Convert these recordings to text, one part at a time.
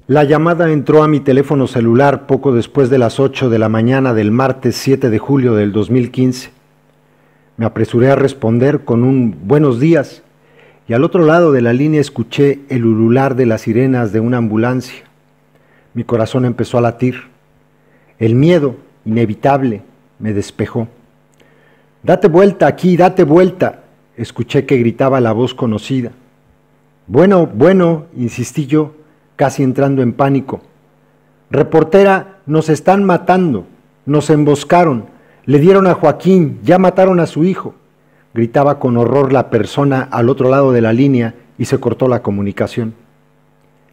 La llamada entró a mi teléfono celular poco después de las 8 de la mañana del martes 7 de julio del 2015. Me apresuré a responder con un buenos días y al otro lado de la línea escuché el ulular de las sirenas de una ambulancia. Mi corazón empezó a latir. El miedo, inevitable, me despejó. «Date vuelta aquí, date vuelta», escuché que gritaba la voz conocida. Bueno, insistí yo, casi entrando en pánico. «Reportera, nos están matando, nos emboscaron, le dieron a Joaquín, ya mataron a su hijo», gritaba con horror la persona al otro lado de la línea y se cortó la comunicación.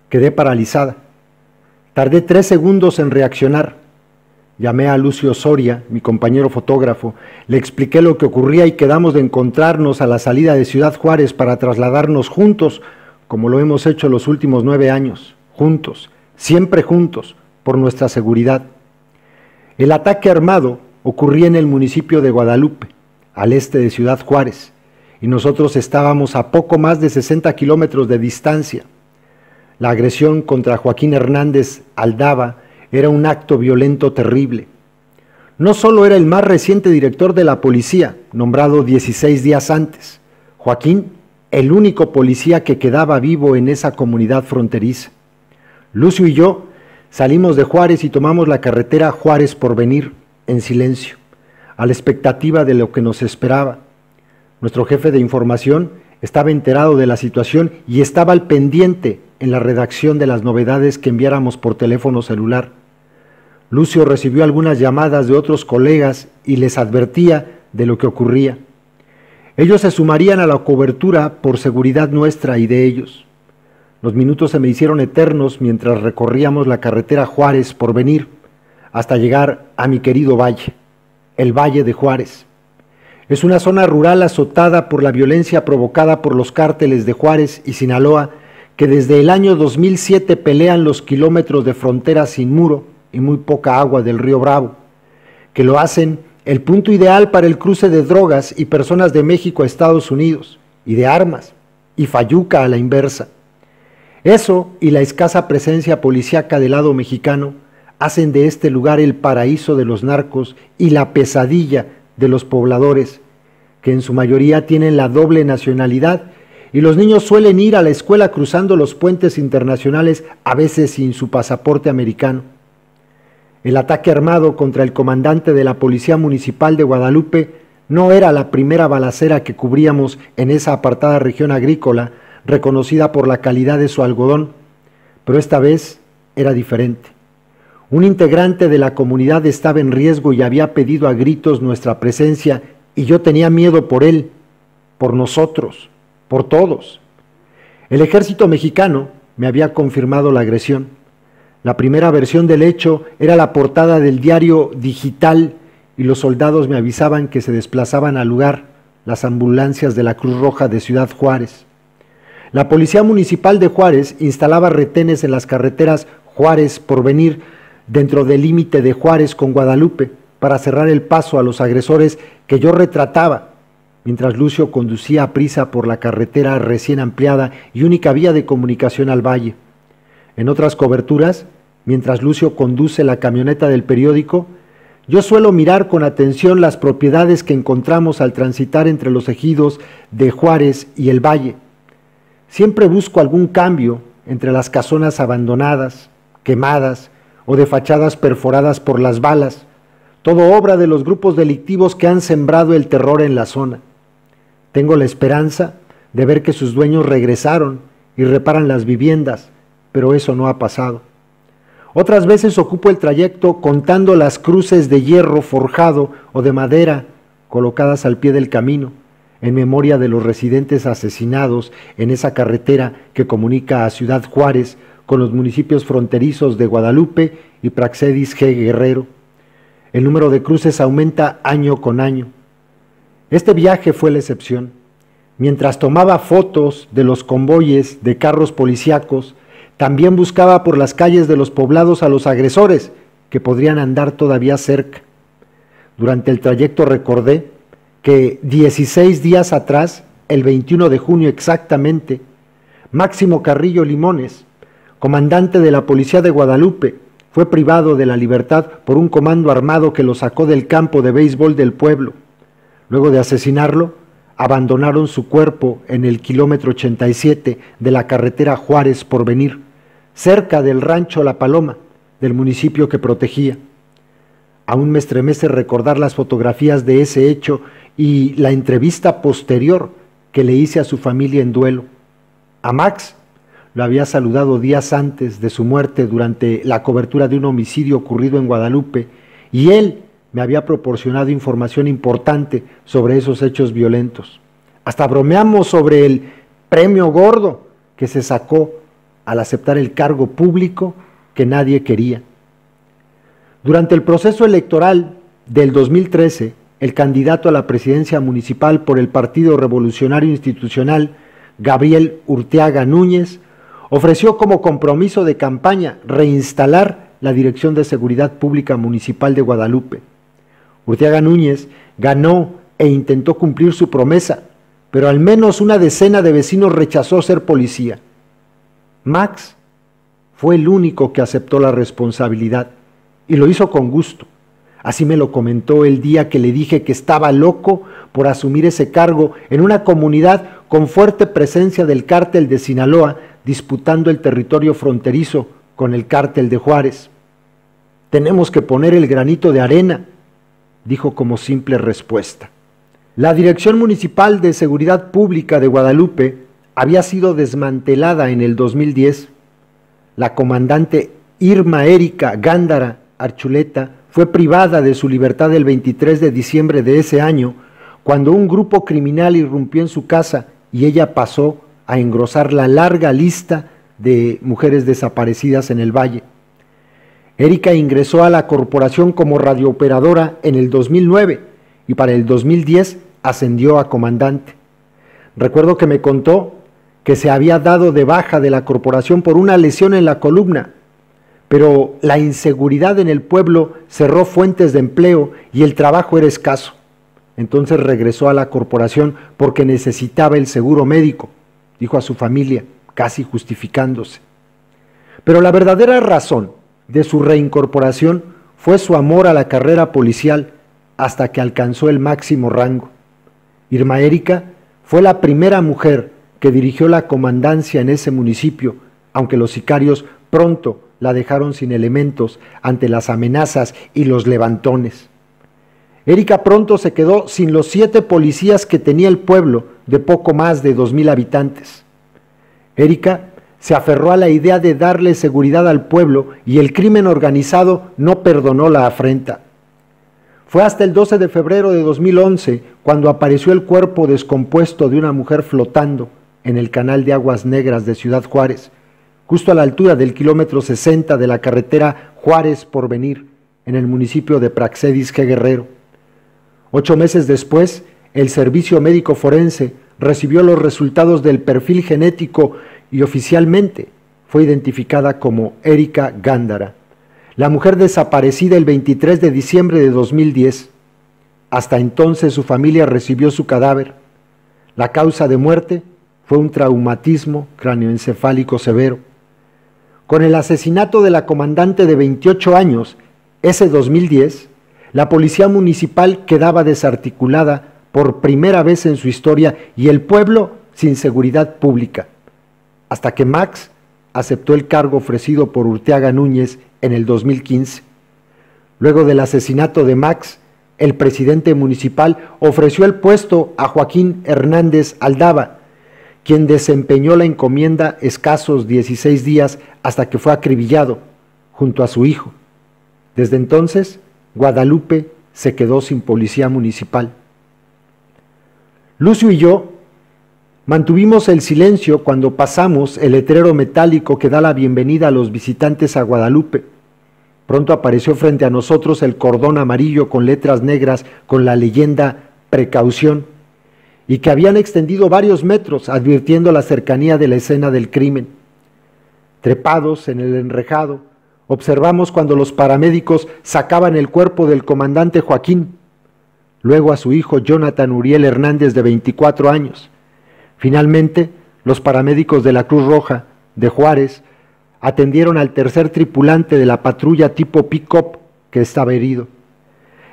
Quedé paralizada. Tardé 3 segundos en reaccionar. Llamé a Lucio Soria, mi compañero fotógrafo, le expliqué lo que ocurría y quedamos de encontrarnos a la salida de Ciudad Juárez para trasladarnos juntos, como lo hemos hecho los últimos 9 años, juntos, siempre juntos, por nuestra seguridad. El ataque armado ocurría en el municipio de Guadalupe, al este de Ciudad Juárez, y nosotros estábamos a poco más de 60 kilómetros de distancia. La agresión contra Joaquín Hernández Aldaba era un acto violento terrible. No solo era el más reciente director de la policía, nombrado 16 días antes, Joaquín, el único policía que quedaba vivo en esa comunidad fronteriza. Lucio y yo salimos de Juárez y tomamos la carretera Juárez Porvenir en silencio, a la expectativa de lo que nos esperaba. Nuestro jefe de información estaba enterado de la situación y estaba al pendiente en la redacción de las novedades que enviáramos por teléfono celular. Lucio recibió algunas llamadas de otros colegas y les advertía de lo que ocurría. Ellos se sumarían a la cobertura por seguridad nuestra y de ellos. Los minutos se me hicieron eternos mientras recorríamos la carretera Juárez Porvenir hasta llegar a mi querido valle, el Valle de Juárez. Es una zona rural azotada por la violencia provocada por los cárteles de Juárez y Sinaloa que desde el año 2007 pelean los kilómetros de frontera sin muro y muy poca agua del río Bravo, que lo hacen el punto ideal para el cruce de drogas y personas de México a Estados Unidos, y de armas, y Fayuca a la inversa. Eso y la escasa presencia policíaca del lado mexicano hacen de este lugar el paraíso de los narcos y la pesadilla de los pobladores, que en su mayoría tienen la doble nacionalidad, y los niños suelen ir a la escuela cruzando los puentes internacionales, a veces sin su pasaporte americano. El ataque armado contra el comandante de la Policía Municipal de Guadalupe no era la primera balacera que cubríamos en esa apartada región agrícola, reconocida por la calidad de su algodón, pero esta vez era diferente. Un integrante de la comunidad estaba en riesgo y había pedido a gritos nuestra presencia, y yo tenía miedo por él, por nosotros, por todos. El ejército mexicano me había confirmado la agresión. La primera versión del hecho era la portada del diario digital y los soldados me avisaban que se desplazaban al lugar las ambulancias de la Cruz Roja de Ciudad Juárez. La Policía Municipal de Juárez instalaba retenes en las carreteras Juárez Porvenir dentro del límite de Juárez con Guadalupe para cerrar el paso a los agresores que yo retrataba, mientras Lucio conducía a prisa por la carretera recién ampliada y única vía de comunicación al valle. En otras coberturas, mientras Lucio conduce la camioneta del periódico, yo suelo mirar con atención las propiedades que encontramos al transitar entre los ejidos de Juárez y el valle. Siempre busco algún cambio entre las casonas abandonadas, quemadas o de fachadas perforadas por las balas, todo obra de los grupos delictivos que han sembrado el terror en la zona. Tengo la esperanza de ver que sus dueños regresaron y reparan las viviendas, pero eso no ha pasado. Otras veces ocupo el trayecto contando las cruces de hierro forjado o de madera colocadas al pie del camino, en memoria de los residentes asesinados en esa carretera que comunica a Ciudad Juárez con los municipios fronterizos de Guadalupe y Praxedis G. Guerrero. El número de cruces aumenta año con año. Este viaje fue la excepción. Mientras tomaba fotos de los convoyes de carros policíacos, también buscaba por las calles de los poblados a los agresores, que podrían andar todavía cerca. Durante el trayecto recordé que 16 días atrás, el 21 de junio exactamente, Máximo Carrillo Limones, comandante de la Policía de Guadalupe, fue privado de la libertad por un comando armado que lo sacó del campo de béisbol del pueblo. Luego de asesinarlo, abandonaron su cuerpo en el kilómetro 87 de la carretera Juárez Porvenir, cerca del rancho La Paloma, del municipio que protegía. Aún me estremece recordar las fotografías de ese hecho y la entrevista posterior que le hice a su familia en duelo. A Max lo había saludado días antes de su muerte durante la cobertura de un homicidio ocurrido en Guadalupe, y él me había proporcionado información importante sobre esos hechos violentos. Hasta bromeamos sobre el premio gordo que se sacó al aceptar el cargo público que nadie quería. Durante el proceso electoral del 2013, el candidato a la presidencia municipal por el Partido Revolucionario Institucional, Gabriel Urteaga Núñez, ofreció como compromiso de campaña reinstalar la Dirección de Seguridad Pública Municipal de Guadalupe. Urteaga Núñez ganó e intentó cumplir su promesa, pero al menos una decena de vecinos rechazó ser policía. Max fue el único que aceptó la responsabilidad y lo hizo con gusto. Así me lo comentó el día que le dije que estaba loco por asumir ese cargo en una comunidad con fuerte presencia del cártel de Sinaloa, disputando el territorio fronterizo con el cártel de Juárez. Tenemos que poner el granito de arena, dijo como simple respuesta. La Dirección Municipal de Seguridad Pública de Guadalupe había sido desmantelada en el 2010. La comandante Irma Erika Gándara Archuleta fue privada de su libertad el 23 de diciembre de ese año, cuando un grupo criminal irrumpió en su casa y ella pasó a engrosar la larga lista de mujeres desaparecidas en el valle. Erika ingresó a la corporación como radiooperadora en el 2009 y para el 2010 ascendió a comandante. Recuerdo que me contó que se había dado de baja de la corporación por una lesión en la columna, pero la inseguridad en el pueblo cerró fuentes de empleo y el trabajo era escaso. Entonces regresó a la corporación porque necesitaba el seguro médico, dijo a su familia, casi justificándose. Pero la verdadera razón de su reincorporación fue su amor a la carrera policial hasta que alcanzó el máximo rango. Irma Erika fue la primera mujer que dirigió la comandancia en ese municipio, aunque los sicarios pronto la dejaron sin elementos ante las amenazas y los levantones. Erika pronto se quedó sin los 7 policías que tenía el pueblo de poco más de 2,000 habitantes. Erika se aferró a la idea de darle seguridad al pueblo y el crimen organizado no perdonó la afrenta. Fue hasta el 12 de febrero de 2011 cuando apareció el cuerpo descompuesto de una mujer flotando en el canal de Aguas Negras de Ciudad Juárez, justo a la altura del kilómetro 60 de la carretera Juárez Porvenir, en el municipio de Praxedis G. Guerrero. 8 meses después, el Servicio Médico Forense recibió los resultados del perfil genético y oficialmente fue identificada como Erika Gándara, la mujer desaparecida el 23 de diciembre de 2010. Hasta entonces su familia recibió su cadáver. La causa de muerte fue un traumatismo cráneoencefálico severo. Con el asesinato de la comandante de 28 años, ese 2010, la policía municipal quedaba desarticulada por primera vez en su historia y el pueblo sin seguridad pública, hasta que Max aceptó el cargo ofrecido por Urteaga Núñez en el 2015. Luego del asesinato de Max, el presidente municipal ofreció el puesto a Joaquín Hernández Aldaba, quien desempeñó la encomienda escasos 16 días hasta que fue acribillado junto a su hijo. Desde entonces, Guadalupe se quedó sin policía municipal. Lucio y yo mantuvimos el silencio cuando pasamos el letrero metálico que da la bienvenida a los visitantes a Guadalupe. Pronto apareció frente a nosotros el cordón amarillo con letras negras con la leyenda Precaución, y que habían extendido varios metros advirtiendo la cercanía de la escena del crimen. Trepados en el enrejado, observamos cuando los paramédicos sacaban el cuerpo del comandante Joaquín, luego a su hijo Jonathan Uriel Hernández de 24 años. Finalmente, los paramédicos de la Cruz Roja de Juárez atendieron al tercer tripulante de la patrulla tipo pick-up que estaba herido.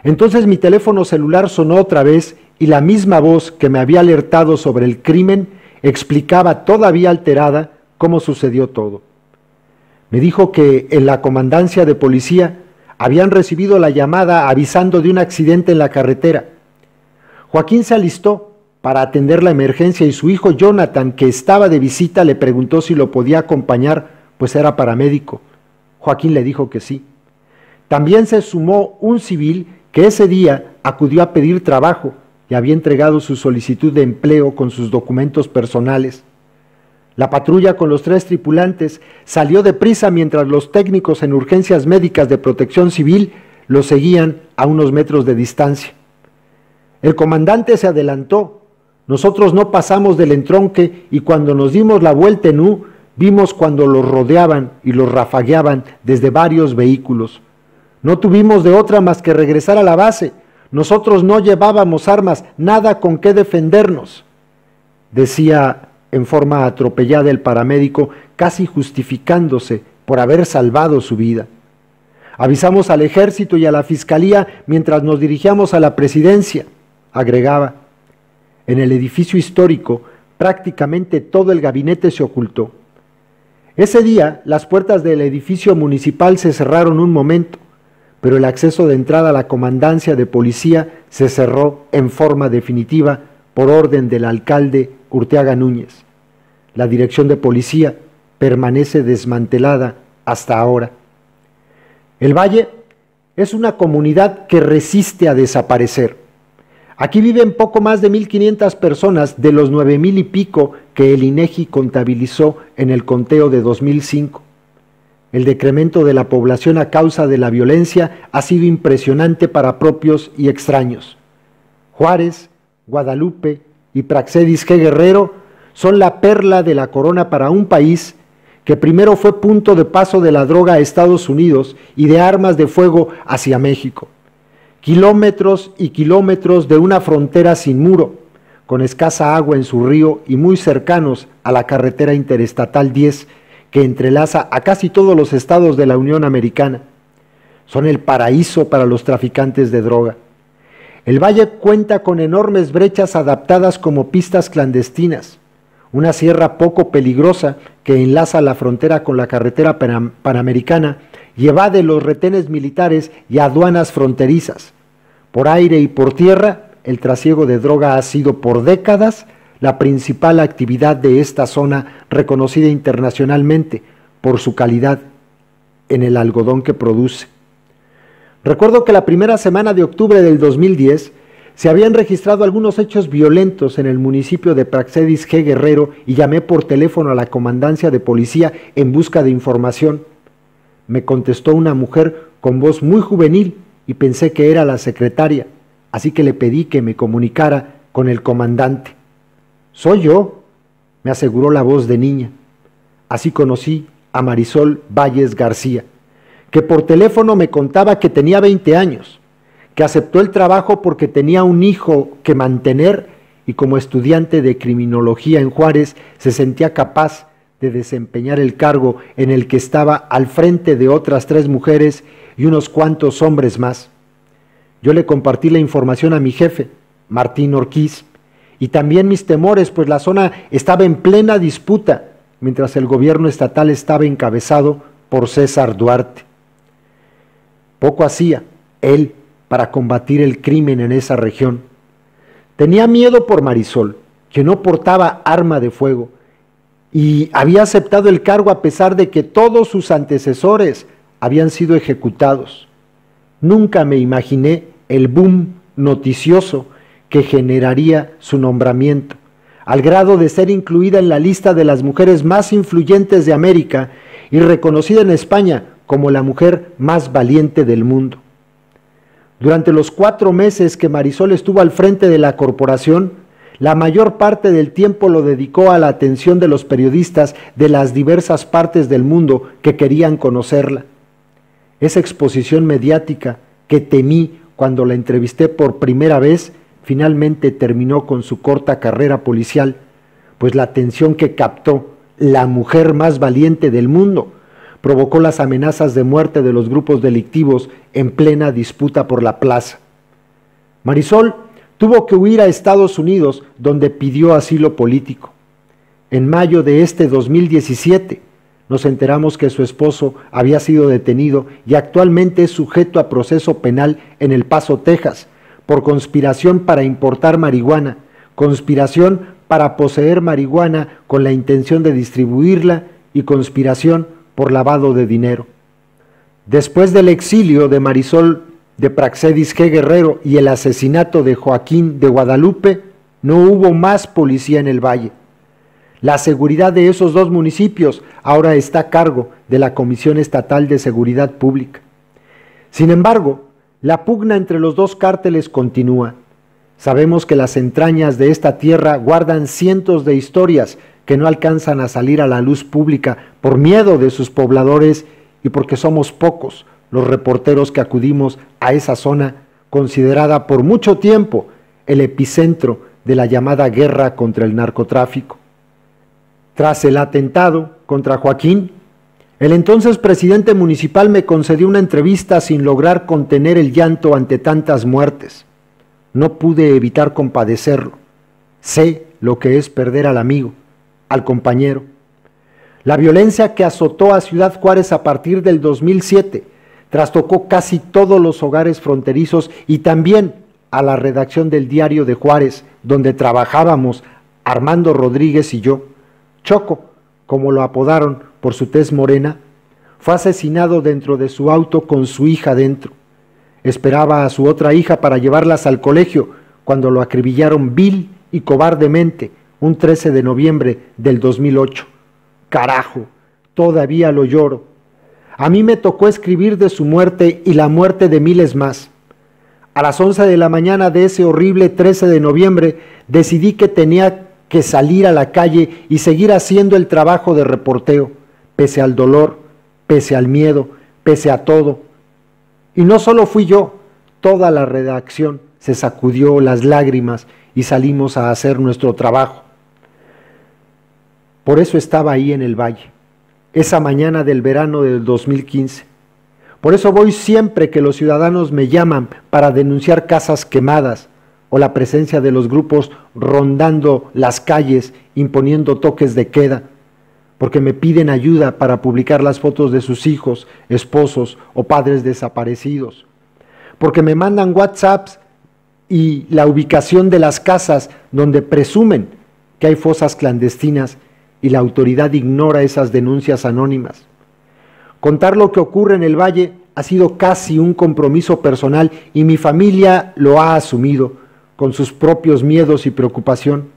Entonces mi teléfono celular sonó otra vez y la misma voz que me había alertado sobre el crimen explicaba todavía alterada cómo sucedió todo. Me dijo que en la comandancia de policía habían recibido la llamada avisando de un accidente en la carretera. Joaquín se alistó para atender la emergencia y su hijo Jonathan, que estaba de visita, le preguntó si lo podía acompañar, pues era paramédico. Joaquín le dijo que sí. También se sumó un civil que ese día acudió a pedir trabajo y había entregado su solicitud de empleo con sus documentos personales. La patrulla con los 3 tripulantes salió deprisa mientras los técnicos en urgencias médicas de Protección Civil lo seguían a unos metros de distancia. El comandante se adelantó. Nosotros no pasamos del entronque y cuando nos dimos la vuelta en U, vimos cuando los rodeaban y los rafagueaban desde varios vehículos. No tuvimos de otra más que regresar a la base. Nosotros no llevábamos armas, nada con qué defendernos, decía en forma atropellada el paramédico, casi justificándose por haber salvado su vida. Avisamos al ejército y a la fiscalía mientras nos dirigíamos a la presidencia, agregaba. En el edificio histórico, prácticamente todo el gabinete se ocultó. Ese día, las puertas del edificio municipal se cerraron un momento, pero el acceso de entrada a la comandancia de policía se cerró en forma definitiva por orden del alcalde Urteaga Núñez. La dirección de policía permanece desmantelada hasta ahora. El Valle es una comunidad que resiste a desaparecer. Aquí viven poco más de 1,500 personas de los 9,000 y pico que el INEGI contabilizó en el conteo de 2005. El decremento de la población a causa de la violencia ha sido impresionante para propios y extraños. Juárez, Guadalupe y Praxedis G. Guerrero son la perla de la corona para un país que primero fue punto de paso de la droga a Estados Unidos y de armas de fuego hacia México. Kilómetros y kilómetros de una frontera sin muro, con escasa agua en su río y muy cercanos a la carretera interestatal 10 que entrelaza a casi todos los estados de la Unión Americana. Son el paraíso para los traficantes de droga. El valle cuenta con enormes brechas adaptadas como pistas clandestinas, una sierra poco peligrosa que enlaza la frontera con la carretera panamericana y evade los retenes militares y aduanas fronterizas. Por aire y por tierra, el trasiego de droga ha sido por décadas la principal actividad de esta zona, reconocida internacionalmente por su calidad en el algodón que produce. Recuerdo que la primera semana de octubre del 2010 se habían registrado algunos hechos violentos en el municipio de Praxedis G. Guerrero y llamé por teléfono a la comandancia de policía en busca de información. Me contestó una mujer con voz muy juvenil y pensé que era la secretaria, así que le pedí que me comunicara con el comandante. «Soy yo», me aseguró la voz de niña. Así conocí a Marisol Valles García, que por teléfono me contaba que tenía 20 años, que aceptó el trabajo porque tenía un hijo que mantener y como estudiante de criminología en Juárez se sentía capaz de desempeñar el cargo en el que estaba al frente de otras 3 mujeres y unos cuantos hombres más. Yo le compartí la información a mi jefe, Martín Orquiz, y también mis temores, pues la zona estaba en plena disputa, mientras el gobierno estatal estaba encabezado por César Duarte. Poco hacía él para combatir el crimen en esa región. Tenía miedo por Marisol, que no portaba arma de fuego, y había aceptado el cargo a pesar de que todos sus antecesores habían sido ejecutados. Nunca me imaginé el boom noticioso que generaría su nombramiento, al grado de ser incluida en la lista de las mujeres más influyentes de América y reconocida en España como la mujer más valiente del mundo. Durante los 4 meses que Marisol estuvo al frente de la corporación, la mayor parte del tiempo lo dedicó a la atención de los periodistas de las diversas partes del mundo que querían conocerla. Esa exposición mediática que temí cuando la entrevisté por primera vez, finalmente terminó con su corta carrera policial, pues la atención que captó la mujer más valiente del mundo provocó las amenazas de muerte de los grupos delictivos en plena disputa por la plaza. Marisol tuvo que huir a Estados Unidos, donde pidió asilo político. En mayo de este 2017, nos enteramos que su esposo había sido detenido y actualmente es sujeto a proceso penal en El Paso, Texas, por conspiración para importar marihuana, conspiración para poseer marihuana con la intención de distribuirla y conspiración por lavado de dinero. Después del exilio de Marisol de Praxedis G. Guerrero y el asesinato de Joaquín de Guadalupe, no hubo más policía en el Valle. La seguridad de esos dos municipios ahora está a cargo de la Comisión Estatal de Seguridad Pública. Sin embargo, la pugna entre los dos cárteles continúa. Sabemos que las entrañas de esta tierra guardan cientos de historias que no alcanzan a salir a la luz pública por miedo de sus pobladores y porque somos pocos los reporteros que acudimos a esa zona considerada por mucho tiempo el epicentro de la llamada guerra contra el narcotráfico. Tras el atentado contra Joaquín, el entonces presidente municipal me concedió una entrevista sin lograr contener el llanto ante tantas muertes. No pude evitar compadecerlo. Sé lo que es perder al amigo, al compañero. La violencia que azotó a Ciudad Juárez a partir del 2007 trastocó casi todos los hogares fronterizos y también a la redacción del Diario de Juárez, donde trabajábamos Armando Rodríguez y yo. Choco, como lo apodaron por su tez morena, fue asesinado dentro de su auto con su hija dentro. Esperaba a su otra hija para llevarlas al colegio cuando lo acribillaron vil y cobardemente un 13 de noviembre del 2008. Carajo, todavía lo lloro. A mí me tocó escribir de su muerte y la muerte de miles más. A las 11 de la mañana de ese horrible 13 de noviembre decidí que tenía que salir a la calle y seguir haciendo el trabajo de reporteo, pese al dolor, pese al miedo, pese a todo. Y no solo fui yo, toda la redacción se sacudió las lágrimas y salimos a hacer nuestro trabajo. Por eso estaba ahí en el Valle, esa mañana del verano del 2015. Por eso voy siempre que los ciudadanos me llaman para denunciar casas quemadas o la presencia de los grupos rondando las calles, imponiendo toques de queda, porque me piden ayuda para publicar las fotos de sus hijos, esposos o padres desaparecidos, porque me mandan WhatsApps y la ubicación de las casas donde presumen que hay fosas clandestinas y la autoridad ignora esas denuncias anónimas. Contar lo que ocurre en el Valle ha sido casi un compromiso personal y mi familia lo ha asumido con sus propios miedos y preocupación.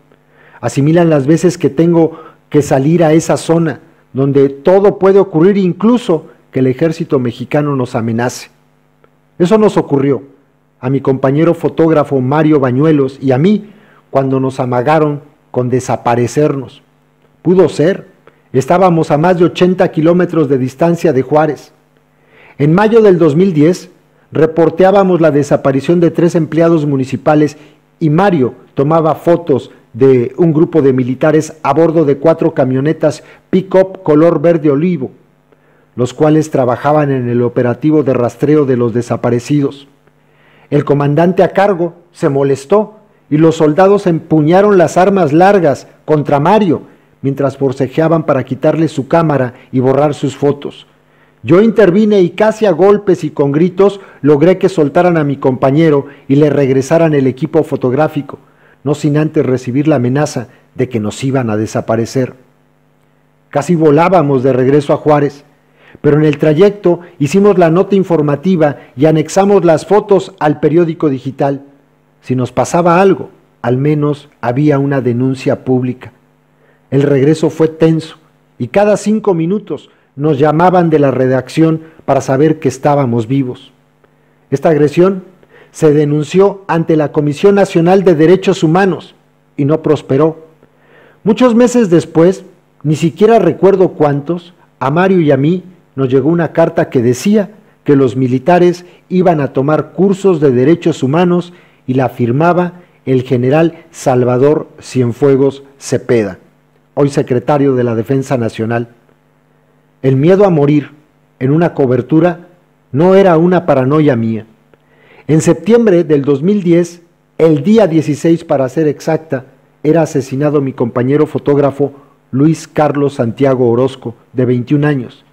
Asimilan las veces que tengo que salir a esa zona donde todo puede ocurrir, incluso que el ejército mexicano nos amenace. Eso nos ocurrió a mi compañero fotógrafo Mario Bañuelos y a mí cuando nos amagaron con desaparecernos. Pudo ser, estábamos a más de 80 kilómetros de distancia de Juárez. En mayo del 2010 reporteábamos la desaparición de 3 empleados municipales y Mario tomaba fotos de un grupo de militares a bordo de 4 camionetas pick-up color verde olivo, los cuales trabajaban en el operativo de rastreo de los desaparecidos. El comandante a cargo se molestó y los soldados empuñaron las armas largas contra Mario mientras forcejeaban para quitarle su cámara y borrar sus fotos. Yo intervine y casi a golpes y con gritos logré que soltaran a mi compañero y le regresaran el equipo fotográfico, no sin antes recibir la amenaza de que nos iban a desaparecer. Casi volábamos de regreso a Juárez, pero en el trayecto hicimos la nota informativa y anexamos las fotos al periódico digital. Si nos pasaba algo, al menos había una denuncia pública. El regreso fue tenso y cada 5 minutos nos llamaban de la redacción para saber que estábamos vivos. Esta agresión se denunció ante la Comisión Nacional de Derechos Humanos y no prosperó. Muchos meses después, ni siquiera recuerdo cuántos, a Mario y a mí nos llegó una carta que decía que los militares iban a tomar cursos de derechos humanos y la firmaba el general Salvador Cienfuegos Cepeda, hoy secretario de la Defensa Nacional. El miedo a morir en una cobertura no era una paranoia mía. En septiembre del 2010, el día 16 para ser exacta, era asesinado mi compañero fotógrafo Luis Carlos Santiago Orozco, de 21 años,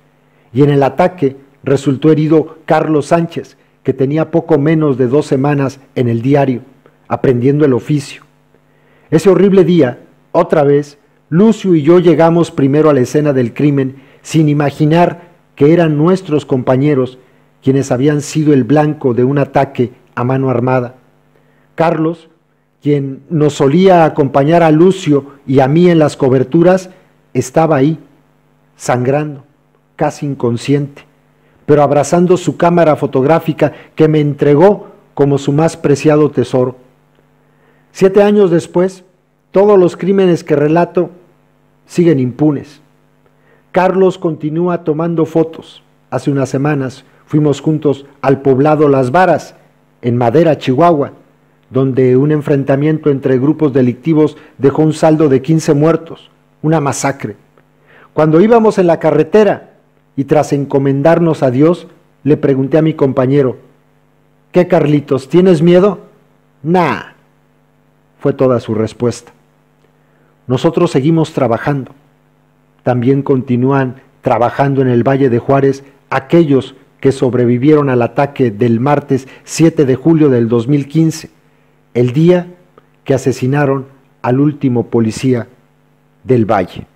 y en el ataque resultó herido Carlos Sánchez, que tenía poco menos de 2 semanas en el diario, aprendiendo el oficio. Ese horrible día, otra vez, Lucio y yo llegamos primero a la escena del crimen sin imaginar que eran nuestros compañeros quienes habían sido el blanco de un ataque a mano armada. Carlos, quien nos solía acompañar a Lucio y a mí en las coberturas, estaba ahí, sangrando, casi inconsciente, pero abrazando su cámara fotográfica que me entregó como su más preciado tesoro. 7 años después, todos los crímenes que relato siguen impunes. Carlos continúa tomando fotos. Hace unas semanas fuimos juntos al poblado Las Varas, en Madera, Chihuahua, donde un enfrentamiento entre grupos delictivos dejó un saldo de 15 muertos, una masacre. Cuando íbamos en la carretera y tras encomendarnos a Dios, le pregunté a mi compañero: ¿qué, Carlitos, tienes miedo? Nah, fue toda su respuesta. Nosotros seguimos trabajando. También continúan trabajando en el Valle de Juárez aquellos que sobrevivieron al ataque del martes 7 de julio del 2015, el día que asesinaron al último policía del Valle.